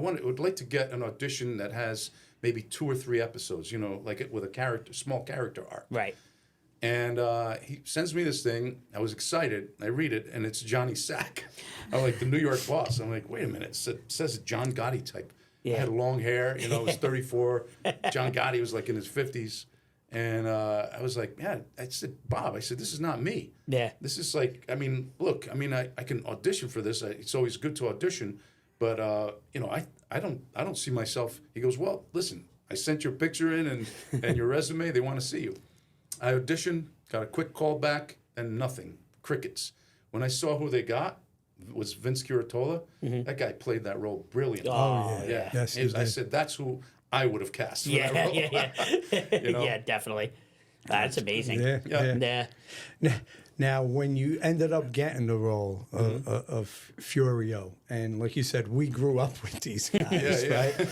would like to get an audition that has maybe 2 or 3 episodes, you know, like it with a character, small character arc. Right. And he sends me this thing. I was excited. I read it, and it's Johnny Sack. I'm like, the New York boss. I'm like, wait a minute. It says John Gotti type. Yeah. I had long hair. You know, I was 34. John Gotti was like in his 50s. And I was like, man, I said, Bob, I said, this is not me. Yeah. This is like, I mean, look, I mean, I can audition for this. It's always good to audition. But, you know, I don't see myself. He goes, well, listen, I sent your picture in and your resume. They want to see you. I auditioned, got a quick call back, and nothing. Crickets. When I saw who they got, it was Vince Curatola. That guy played that role brilliantly. Oh, yeah. Yes, I said, that's who I would have cast for that role. Yeah. You know? Yeah, definitely. That's amazing. Yeah. Now, when you ended up getting the role of Furio, and like you said, we grew up with these guys, right?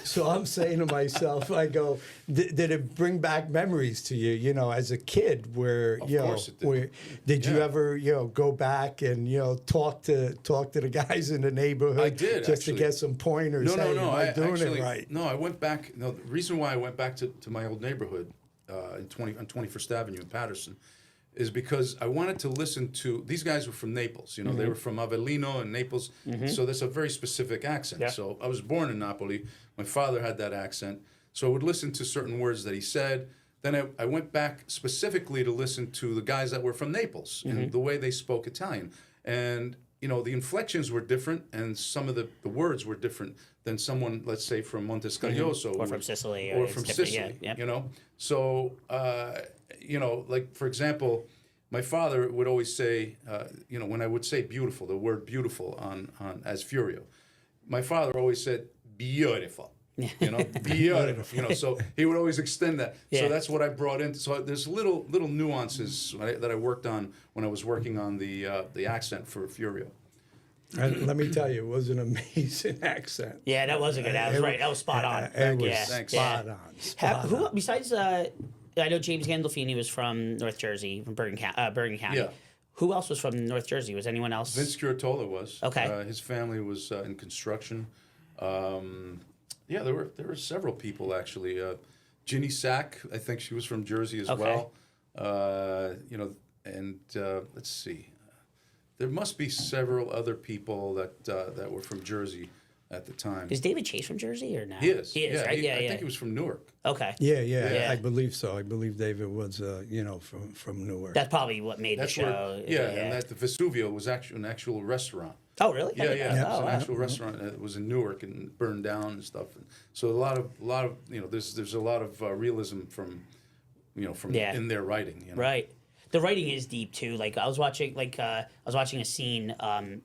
So I'm saying to myself, I go, did it bring back memories to you, you know, as a kid, where, Of you know, course it did. where, did you ever, you know, go back and, you know, talk to the guys in the neighborhood? I did, just actually. to get some pointers. No, hey, no. am I doing actually, it right? No, I went back. No, the reason why I went back to my old neighborhood on 21st Avenue in Paterson is because I wanted to listen to, these guys were from Naples, you know, they were from Avellino and Naples, so there's a very specific accent. Yeah. So I was born in Napoli. My father had that accent. So I would listen to certain words that he said. Then I went back specifically to listen to the guys that were from Naples and the way they spoke Italian. And, you know, the inflections were different and some of the words were different than someone, let's say, from Montescaglioso. Or from Sicily. Or it's from different, Sicily, yeah. you know? So, you know, like, for example, my father would always say, you know, when I would say beautiful, the word beautiful on as Furio, my father always said, beautiful. You know, beautiful. You know, so he would always extend that. Yeah. So that's what I brought in. So there's little nuances that I worked on when I was working on the accent for Furio. And let me tell you, it was an amazing accent. Yeah, that was a good. That was right. That was spot on. It was yeah. Thanks. spot on. Spot Who on. besides? I know James Gandolfini was from North Jersey, from Bergen County. Yeah. Who else was from North Jersey? Was anyone else? Vince Curatola was. Okay. His family was in construction. Yeah, there were several people actually. Ginny Sack, I think she was from Jersey as well. You know, and let's see. There must be several other people that were from Jersey at the time. Is David Chase from Jersey or no? He is. He is, right? I think he was from Newark. Okay. Yeah, I believe so. I believe David was, you know, from Newark. That's probably what made That's the show. where, and that the Vesuvio was actually an actual restaurant. Oh, really? Yeah. Oh, It's an wow. actual restaurant that was in Newark and burned down and stuff. And so a lot of you know, there's a lot of realism from, you know, from in their writing. You know? Right. The writing is deep too. Like I was watching a scene.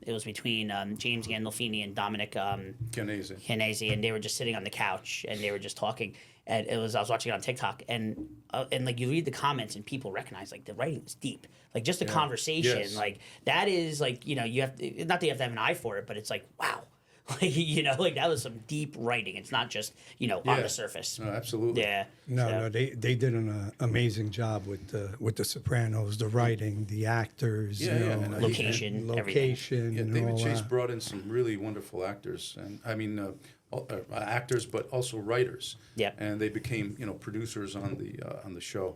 It was between James Gandolfini and Dominic Chianese, and they were just sitting on the couch and they were just talking. And I was watching it on TikTok, and like you read the comments and people recognize like the writing is deep. Like just the conversation, Yes. like that is like, you know, you have not that you have to have an eye for it, but it's like wow. Like, you know, like that was some deep writing. It's not just, you know, on the surface. No, absolutely. Yeah. No, they did an amazing job with the Sopranos, the writing, the actors, Yeah, you yeah, know, and location, location, Yeah, and David all Chase that. brought in some really wonderful actors, and I mean actors, but also writers. Yeah. And they became, you know, producers on the show.